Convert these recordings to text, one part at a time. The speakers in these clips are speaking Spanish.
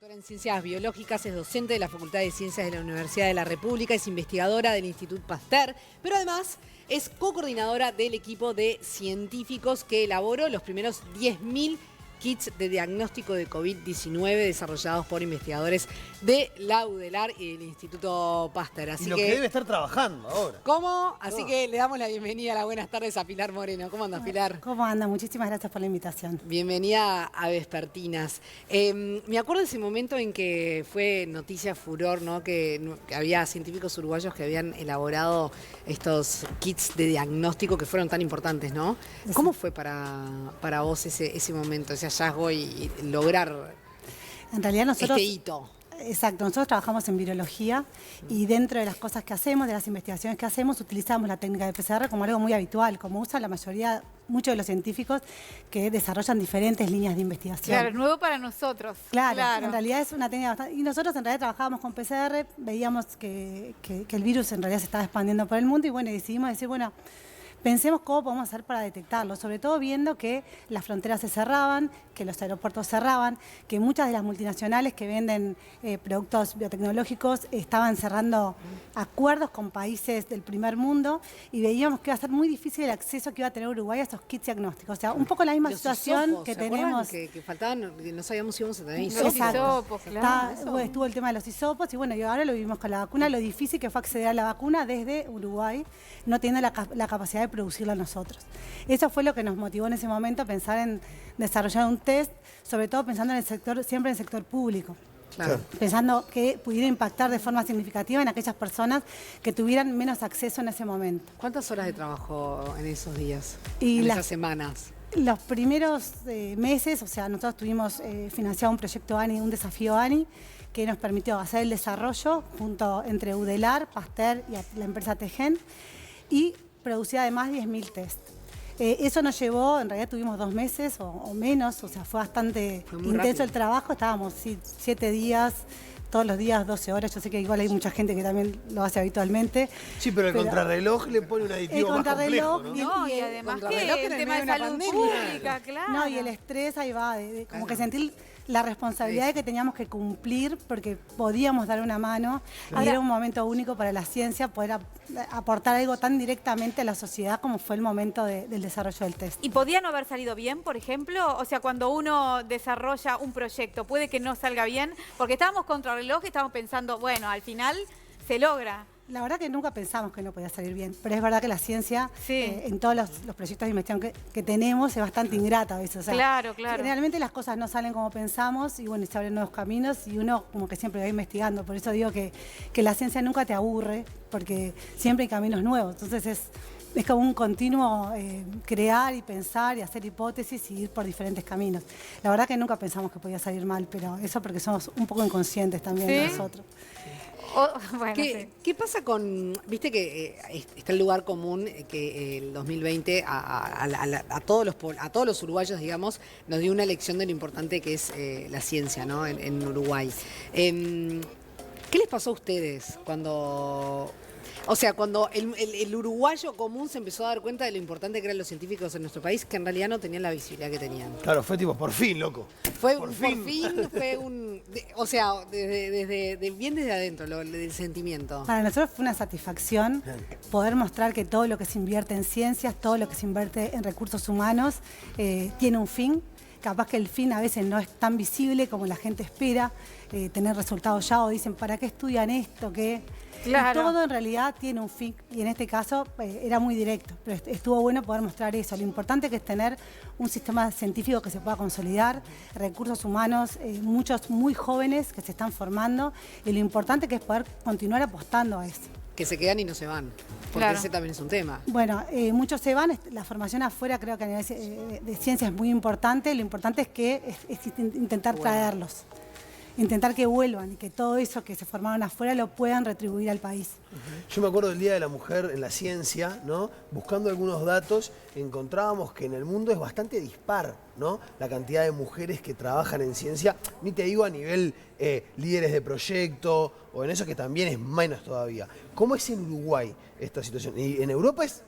Doctora en Ciencias Biológicas, es docente de la Facultad de Ciencias de la Universidad de la República, es investigadora del Instituto Pasteur, pero además es co-coordinadora del equipo de científicos que elaboró los primeros 10.000 kits de diagnóstico de COVID-19 desarrollados por investigadores de la UDELAR y del Instituto Pasteur. Así que debe estar trabajando ahora. ¿Cómo? Así que le damos la bienvenida, las buenas tardes a Pilar Moreno. ¿Cómo andas, Pilar? ¿Cómo anda? Muchísimas gracias por la invitación. Bienvenida a Vespertinas. Me acuerdo de ese momento en que fue noticia furor, ¿no? Que había científicos uruguayos que habían elaborado estos kits de diagnóstico que fueron tan importantes, ¿no? Sí. ¿Cómo fue para vos ese momento, ese hallazgo y lograr en realidad nosotros, este hito? Exacto, nosotros trabajamos en virología y dentro de las cosas que hacemos, de las investigaciones que hacemos, utilizamos la técnica de PCR como algo muy habitual, como usan la mayoría, muchos de los científicos que desarrollan diferentes líneas de investigación. Claro, es nuevo para nosotros. Claro, en realidad es una técnica bastante... Y nosotros en realidad trabajábamos con PCR, veíamos que el virus en realidad se estaba expandiendo por el mundo y bueno, decidimos decir, bueno, pensemos cómo podemos hacer para detectarlo, sobre todo viendo que las fronteras se cerraban, que los aeropuertos cerraban, que muchas de las multinacionales que venden productos biotecnológicos estaban cerrando acuerdos con países del primer mundo y veíamos que iba a ser muy difícil el acceso que iba a tener Uruguay a esos kits diagnósticos. O sea, un poco la misma situación hisopos, que ¿se tenemos. Que faltaban, que no sabíamos si íbamos a tener hisopos. Exacto. Claro, estuvo el tema de los hisopos y bueno, y ahora lo vivimos con la vacuna, lo difícil que fue acceder a la vacuna desde Uruguay, no teniendo la capacidad de producirla nosotros. Eso fue lo que nos motivó en ese momento a pensar en desarrollar un test, sobre todo pensando en el sector, siempre en el sector público. Claro. Pensando que pudiera impactar de forma significativa en aquellas personas que tuvieran menos acceso en ese momento. ¿Cuántas horas de trabajo en esos días, y esas semanas? Los primeros meses, o sea, nosotros tuvimos financiado un proyecto ANI, un desafío ANI, que nos permitió hacer el desarrollo junto entre UDELAR, Pasteur y la empresa TGen, y producir además 10.000 test. Eso nos llevó, en realidad tuvimos 2 meses o menos, o sea, fue bastante intenso rápido el trabajo, estábamos 7 días, todos los días 12 horas, yo sé que igual hay mucha gente que también lo hace habitualmente. Sí, pero el contrarreloj le pone un aditivo más complejo, ¿no? Y además que el tema de salud pública, claro. No, y el estrés ahí va, como que sentir la responsabilidad de que teníamos que cumplir porque podíamos dar una mano y era un momento único para la ciencia poder aportar algo tan directamente a la sociedad como fue el momento del desarrollo del test. ¿Y podía no haber salido bien, por ejemplo? O sea, cuando uno desarrolla un proyecto, puede que no salga bien, porque estábamos contra el reloj y estábamos pensando, bueno, al final se logra. La verdad que nunca pensamos que no podía salir bien, pero es verdad que la ciencia, en todos los proyectos de investigación que tenemos, es bastante ingrata a veces. O sea, claro. Generalmente las cosas no salen como pensamos y bueno, se abren nuevos caminos y uno como que siempre va investigando. Por eso digo que la ciencia nunca te aburre, porque siempre hay caminos nuevos. Entonces es como un continuo crear y pensar y hacer hipótesis y ir por diferentes caminos. La verdad que nunca pensamos que podía salir mal, pero eso porque somos un poco inconscientes también de nosotros. Bueno, ¿Qué pasa con, viste que está el lugar común que el 2020 a todos los uruguayos, digamos, nos dio una lección de lo importante que es la ciencia, ¿no? en Uruguay. ¿Qué les pasó a ustedes cuando... O sea, cuando el uruguayo común se empezó a dar cuenta de lo importante que eran los científicos en nuestro país, que en realidad no tenían la visibilidad que tenían? Claro, fue tipo, por fin, loco. Por fin fue un... o sea, bien desde adentro, del sentimiento. Para nosotros fue una satisfacción poder mostrar que todo lo que se invierte en ciencias, todo lo que se invierte en recursos humanos, tiene un fin. Capaz que el fin a veces no es tan visible como la gente espera, tener resultados ya o dicen, ¿para qué estudian esto? ¿Qué? Claro. Y todo en realidad tiene un fin y en este caso era muy directo, pero estuvo bueno poder mostrar eso. Lo importante que es tener un sistema científico que se pueda consolidar, recursos humanos, muchos muy jóvenes que se están formando y lo importante que es poder continuar apostando a eso. Que se quedan y no se van, porque ese también es un tema. Bueno, muchos se van, la formación afuera creo que a nivel de ciencia es muy importante, lo importante es que es intentar traerlos. Intentar que vuelvan y que todo eso que se formaron afuera lo puedan retribuir al país. Yo me acuerdo del Día de la Mujer en la ciencia, ¿no? Buscando algunos datos, encontrábamos que en el mundo es bastante dispar, ¿no? La cantidad de mujeres que trabajan en ciencia, ni te digo a nivel líderes de proyecto o en eso que también es menos todavía. ¿Cómo es en Uruguay esta situación? Y en Europa es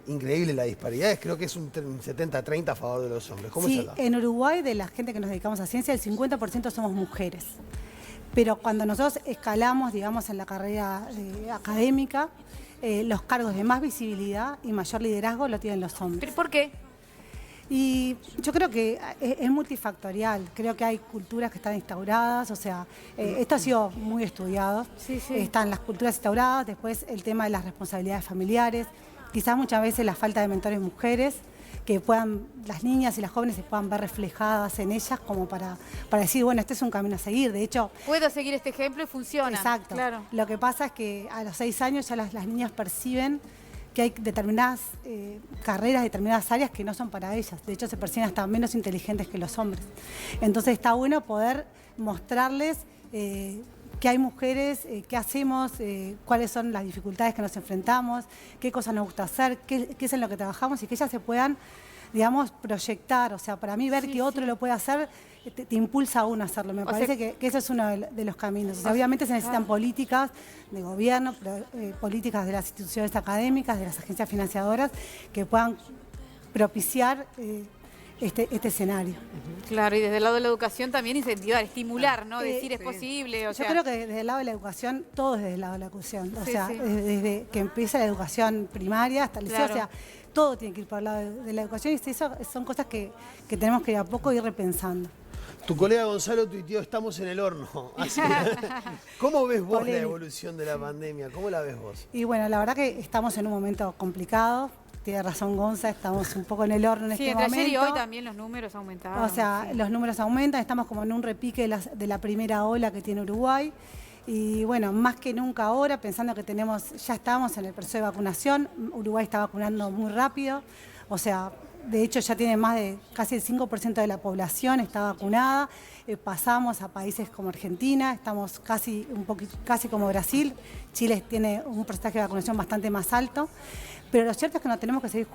increíble la disparidad, creo que es un 70-30 a favor de los hombres. ¿Cómo es acá? En Uruguay, de la gente que nos dedicamos a ciencia, el 50% somos mujeres. Pero cuando nosotros escalamos, digamos, en la carrera académica, los cargos de más visibilidad y mayor liderazgo lo tienen los hombres. ¿Pero por qué? Y yo creo que es multifactorial, creo que hay culturas que están instauradas, o sea, esto ha sido muy estudiado, Sí, sí. Están las culturas instauradas, después el tema de las responsabilidades familiares, quizás muchas veces la falta de mentores mujeres, que puedan, las niñas y las jóvenes se puedan ver reflejadas en ellas como para decir, bueno, este es un camino a seguir, de hecho... Puedo seguir este ejemplo y funciona. Exacto, Claro. lo que pasa es que a los 6 años ya las niñas perciben que hay determinadas carreras, determinadas áreas que no son para ellas. De hecho, se perciben hasta menos inteligentes que los hombres. Entonces está bueno poder mostrarles qué hay mujeres, qué hacemos, cuáles son las dificultades que nos enfrentamos, qué cosas nos gusta hacer, qué es en lo que trabajamos y que ellas se puedan, digamos, proyectar. O sea, para mí ver que otro lo puede hacer te impulsa a uno a hacerlo. Me parece que ese es uno de los caminos. O sea, obviamente se necesitan políticas de gobierno, políticas de las instituciones académicas, de las agencias financiadoras, que puedan propiciar este escenario. Claro, y desde el lado de la educación también incentivar, estimular, ¿no? Decir es posible. O sea, yo creo que desde el lado de la educación, todo es desde el lado de la educación. O Sí, sea, sí. desde que empieza la educación primaria hasta el liceo, Claro. o sea, todo tiene que ir por el lado de la educación y eso son cosas que tenemos que de a poco ir repensando. Tu colega Gonzalo tuiteó, estamos en el horno. Así que, ¿cómo ves vos la Polémico. evolución de la pandemia? ¿Cómo la ves vos? Y bueno, la verdad que estamos en un momento complicado. Tiene razón Gonza, estamos un poco en el horno en sí, este entre momento. ayer y hoy también los números aumentaron. O sea, sí. los números aumentan, estamos como en un repique de la primera ola que tiene Uruguay. Y bueno, más que nunca ahora, pensando que ya estamos en el proceso de vacunación, Uruguay está vacunando muy rápido, o sea, de hecho ya tiene más de casi el 5% de la población está vacunada, pasamos a países como Argentina, estamos casi como Brasil, Chile tiene un porcentaje de vacunación bastante más alto, pero lo cierto es que nos tenemos que seguir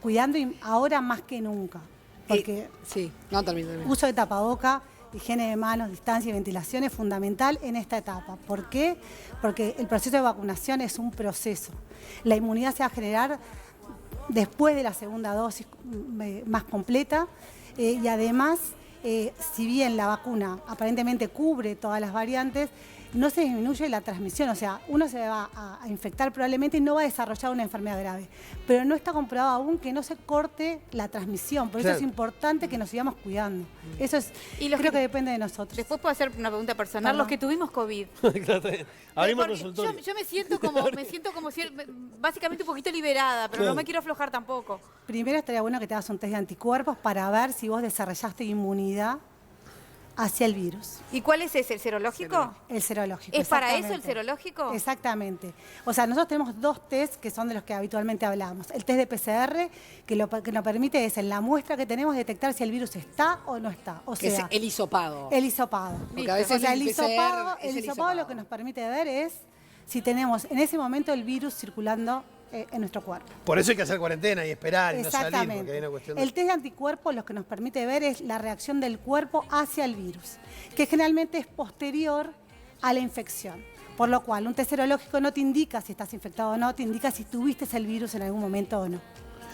cuidando y ahora más que nunca, porque Sí, no, termino. uso de tapaboca, higiene de manos, distancia y ventilación es fundamental en esta etapa. ¿Por qué? Porque el proceso de vacunación es un proceso. La inmunidad se va a generar después de la segunda dosis más completa y además, si bien la vacuna aparentemente cubre todas las variantes, no se disminuye la transmisión, o sea, uno se va a infectar probablemente y no va a desarrollar una enfermedad grave, pero no está comprobado aún que no se corte la transmisión, por eso Claro. es importante que nos sigamos cuidando. Eso es, Y los creo que- que depende de nosotros. Después puedo hacer una pregunta personal. Perdón. Los que tuvimos COVID. Claro, está bien. Abrimos Porque consultorio. yo me siento como básicamente un poquito liberada, pero no me quiero aflojar tampoco. Primero estaría bueno que te hagas un test de anticuerpos para ver si vos desarrollaste inmunidad hacia el virus. ¿Y cuál es ese? ¿El serológico? El serológico. ¿Es para eso el exactamente. serológico? Exactamente. O sea, nosotros tenemos dos tests que son de los que habitualmente hablamos. El test de PCR, que lo que nos permite es en la muestra que tenemos detectar si el virus está o no está. O Que es sea, el hisopado. el hisopado. Porque a veces O sea, el el PCR hisopado, es el lo hisopado. que nos permite ver es si tenemos en ese momento el virus circulando en nuestro cuerpo. Por eso hay que hacer cuarentena y esperar y no salir, porque hay Exactamente. una cuestión de... El test de anticuerpos lo que nos permite ver es la reacción del cuerpo hacia el virus, que generalmente es posterior a la infección. Por lo cual, un test serológico no te indica si estás infectado o no, te indica si tuviste el virus en algún momento o no.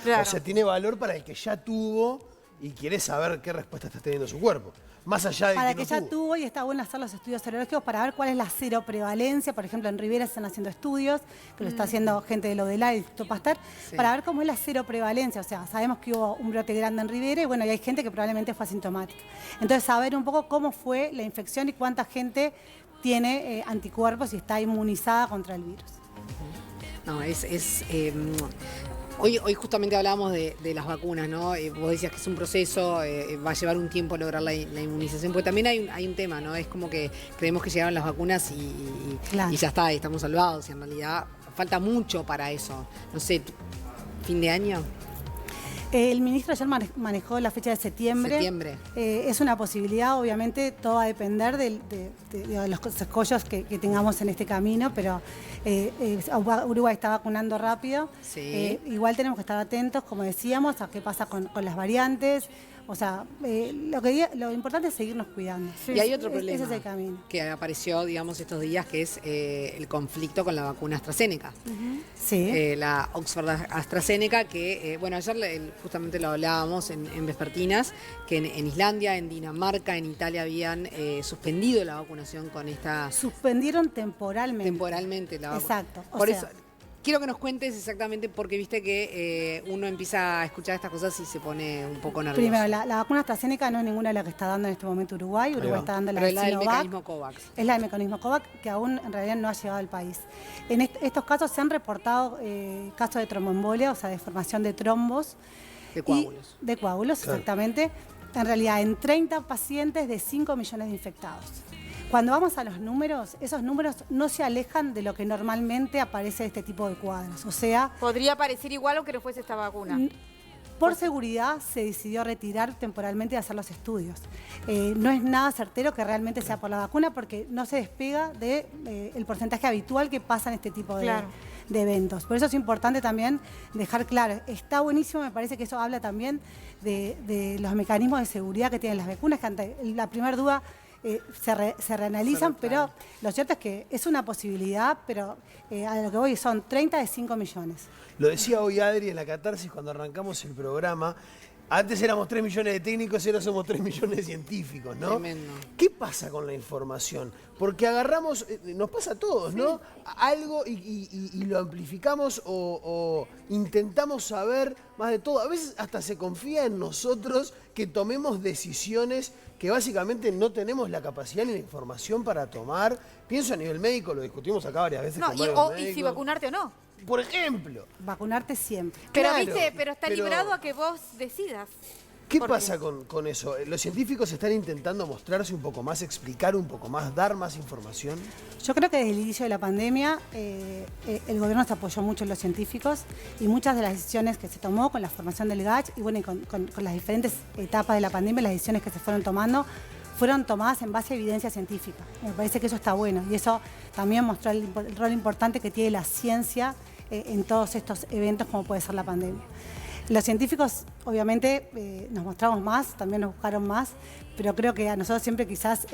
Claro. O sea, tiene valor para el que ya tuvo y quiere saber qué respuesta está teniendo su cuerpo. Más allá de Para que que no ya tuvo y está bueno hacer los estudios serológicos para ver cuál es la seroprevalencia. Por ejemplo, en Rivera se están haciendo estudios, que lo está haciendo gente de lo del Instituto Pasteur, Sí. para ver cómo es la seroprevalencia. O sea, sabemos que hubo un brote grande en Rivera y bueno, y hay gente que probablemente fue asintomática. Entonces, saber un poco cómo fue la infección y cuánta gente tiene anticuerpos y está inmunizada contra el virus. No, hoy justamente hablábamos de las vacunas, ¿no? Vos decías que es un proceso, va a llevar un tiempo lograr la inmunización, porque también hay un tema, ¿no? Es como que creemos que llegaron las vacunas Claro. y ya está, y estamos salvados, y en realidad falta mucho para eso. No sé, fin de año, El ministro ayer manejó la fecha de septiembre. septiembre. Es una posibilidad, obviamente, todo va a depender de los escollos que tengamos en este camino, pero Uruguay está vacunando rápido. Sí. Igual tenemos que estar atentos, como decíamos, a qué pasa con las variantes. O sea, lo importante es seguirnos cuidando. Y hay otro Ese problema es el camino. que apareció, digamos, estos días, que es el conflicto con la vacuna AstraZeneca. Sí. La Oxford AstraZeneca, que, bueno, ayer justamente lo hablábamos en Vespertinas, que en Islandia, en Dinamarca, en Italia habían suspendido la vacunación con esta... Suspendieron temporalmente la vacuna. Exacto. Por eso, quiero que nos cuentes exactamente, porque viste que uno empieza a escuchar estas cosas y se pone un poco nervioso. Primero, la vacuna AstraZeneca no es ninguna de las que está dando en este momento Uruguay. Uruguay está dando la Pero es la del Sinovac. mecanismo COVAX. Es la del mecanismo COVAX, que aún en realidad no ha llegado al país. En estos casos se han reportado casos de tromboembolia, o sea, de formación de trombos. De coágulos. De coágulos, claro. Exactamente. En realidad, en 30 pacientes de 5 millones de infectados. Cuando vamos a los números, esos números no se alejan de lo que normalmente aparece de este tipo de cuadros. O sea... ¿Podría parecer igual aunque no fuese esta vacuna? Por seguridad se decidió retirar temporalmente de hacer los estudios. No es nada certero que realmente sea por la vacuna porque no se despega del porcentaje habitual que pasa en este tipo de eventos. Por eso es importante también dejar claro. Está buenísimo, me parece que eso habla también de los mecanismos de seguridad que tienen las vacunas, que ante la primera duda... se reanalizan, pero lo cierto es que es una posibilidad, pero a lo que voy son 30 de 5 millones. Lo decía hoy Adri en la catarsis cuando arrancamos el programa. Antes éramos 3 millones de técnicos y ahora somos 3 millones de científicos, ¿no? Tremendo. ¿Qué pasa con la información? Porque agarramos, nos pasa a todos, ¿no? Algo y lo amplificamos o intentamos saber más de todo. A veces hasta se confía en nosotros que tomemos decisiones que básicamente no tenemos la capacidad ni la información para tomar. Pienso a nivel médico, lo discutimos acá varias veces con varios médicos. Y si vacunarte o no. Por ejemplo. Vacunarte siempre. Pero, Claro, pero está librado a que vos decidas. ¿Qué pasa con eso? ¿Los científicos están intentando mostrarse un poco más, explicar un poco más, dar más información? Yo creo que desde el inicio de la pandemia el gobierno se apoyó mucho en los científicos y muchas de las decisiones que se tomó con la formación del GACH y bueno, con las diferentes etapas de la pandemia, las decisiones que se fueron tomando, fueron tomadas en base a evidencia científica. Me parece que eso está bueno y eso también mostró el rol importante que tiene la ciencia en todos estos eventos como puede ser la pandemia. Los científicos, obviamente, nos mostramos más, también nos buscaron más, pero creo que a nosotros siempre quizás,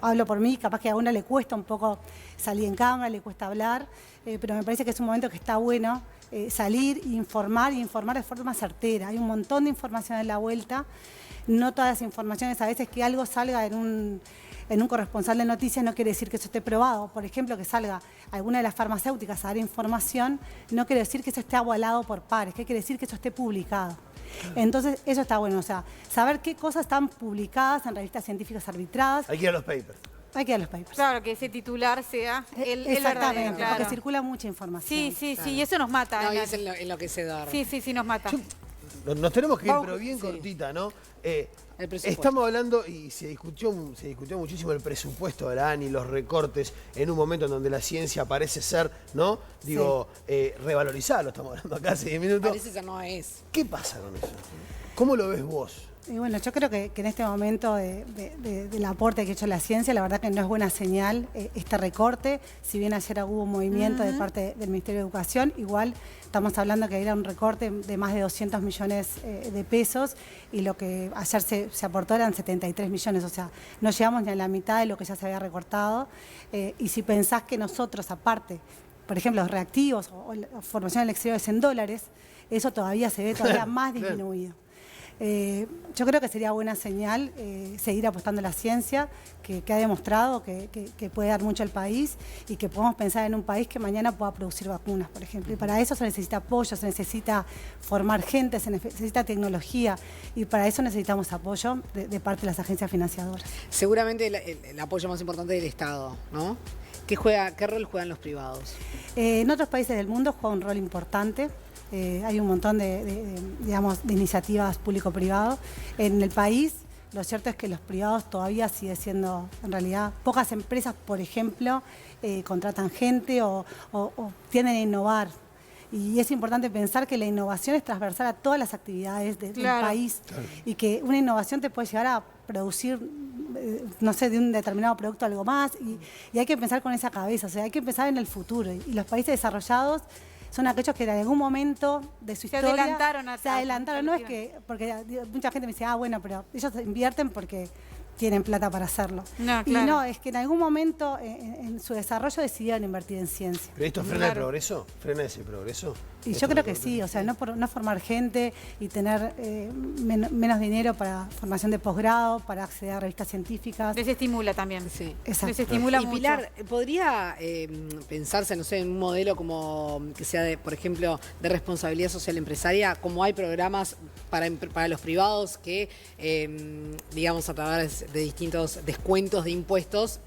hablo por mí, capaz que a una le cuesta un poco salir en cámara, le cuesta hablar, pero me parece que es un momento que está bueno salir, informar y informar de forma certera. Hay un montón de información en la vuelta, no todas las informaciones, a veces que algo salga en un corresponsal de noticias no quiere decir que eso esté probado. Por ejemplo, que salga alguna de las farmacéuticas a dar información, no quiere decir que eso esté avalado por pares, que quiere decir que eso esté publicado. Entonces, eso está bueno, o sea, saber qué cosas están publicadas en revistas científicas arbitradas. Hay que ir a los papers. Hay que ir a los papers. Claro, que ese titular sea el verdadero. Exactamente, Claro. porque circula mucha información. Sí, y eso nos mata. No, y es enloquecedor. Sí, nos mata. Nos tenemos que ir, pero bien cortita, ¿no? El presupuesto. Estamos hablando, y se discutió muchísimo el presupuesto de la ANI, los recortes, en un momento en donde la ciencia parece ser, ¿no? Digo, revalorizada, lo estamos hablando acá hace 10 minutos. Parece que no es. ¿Qué pasa con eso? ¿Cómo lo ves vos? Y bueno, yo creo que en este momento del aporte que ha hecho la ciencia, la verdad que no es buena señal este recorte. Si bien ayer hubo un movimiento de parte del Ministerio de Educación, igual estamos hablando que era un recorte de más de 200 millones de pesos y lo que ayer se aportó eran 73 millones, o sea, no llegamos ni a la mitad de lo que ya se había recortado. Y si pensás que nosotros, aparte, por ejemplo, los reactivos o la formación del exterior es en dólares, eso todavía se ve todavía más disminuido. Yo creo que sería buena señal seguir apostando a la ciencia, que ha demostrado que puede dar mucho al país y que podemos pensar en un país que mañana pueda producir vacunas, por ejemplo. Y para eso se necesita apoyo, se necesita formar gente, se necesita tecnología y para eso necesitamos apoyo de parte de las agencias financiadoras. Seguramente el apoyo más importante del Estado, ¿no? ¿Qué rol juegan los privados? En otros países del mundo juega un rol importante. Hay un montón de iniciativas público-privado. En el país, lo cierto es que los privados todavía sigue siendo, en realidad, pocas empresas, por ejemplo, contratan gente o tienden a innovar. Y es importante pensar que la innovación es transversal a todas las actividades del país y que una innovación te puede llegar a producir, no sé, de un determinado producto algo más y hay que pensar con esa cabeza, o sea, hay que pensar en el futuro. Y los países desarrollados son aquellos que en algún momento de su Se historia adelantaron a- se adelantaron. No es que, porque mucha gente me dice, bueno, pero ellos invierten porque tienen plata para hacerlo. No, Y claro. no, es que en algún momento en su desarrollo decidieron invertir en ciencia. ¿Pero esto frena el Claro. progreso? ¿Frena ese progreso? Y Esto yo creo de- que sí, o sea, no formar gente y tener menos dinero para formación de posgrado, para acceder a revistas científicas. Desestimula también. Sí. Exacto. Desestimula Y mucho. Pilar, ¿podría pensarse, no sé, en un modelo como que sea, por ejemplo, de responsabilidad social empresaria, como hay programas para los privados que, digamos, a través de distintos descuentos de impuestos?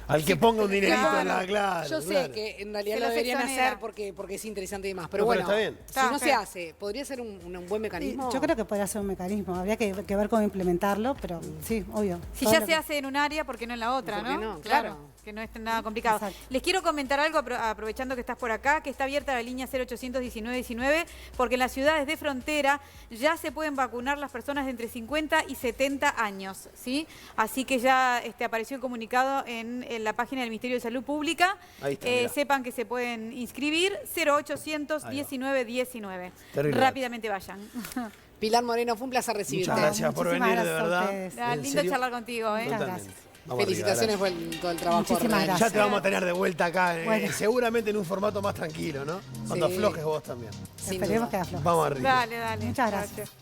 Al que ponga un dinerito Claro. en la claro. Yo sé claro. que en realidad Se lo los deberían exonera. hacer porque es interesante y demás. Pero No, bueno, pero está bien. si Está, no ok. se hace, ¿podría ser un buen mecanismo? Yo creo que podría ser un mecanismo, habría que ver cómo implementarlo, pero sí, obvio. Si Todo ya lo se que- hace en un área, ¿por qué no en la otra, ¿Por qué no? no? Claro. Que no es nada complicado. Exacto. Les quiero comentar algo, aprovechando que estás por acá, que está abierta la línea 0800 1919, porque en las ciudades de frontera ya se pueden vacunar las personas de entre 50 y 70 años, ¿sí? Así que ya apareció el comunicado en la página del Ministerio de Salud Pública. Ahí está, mirá. Sepan que se pueden inscribir, 0800 Ahí va. 1919. Terrible. Rápidamente vayan. Pilar Moreno, fue un placer recibirte. Muchas gracias por Muchísimas venir, de gracias a verdad. ustedes. En Lindo serio. charlar contigo, ¿eh? Muchas Totalmente. gracias. Vamos arriba, Felicitaciones gracias. por todo el trabajo. Muchísimas real. gracias. Ya te vamos a tener de vuelta acá, Bueno. seguramente en un formato más tranquilo, ¿no? Cuando Sí. aflojes vos también. Sin Esperemos duda. que afloje. Vamos arriba. Dale, dale. Muchas gracias. Gracias.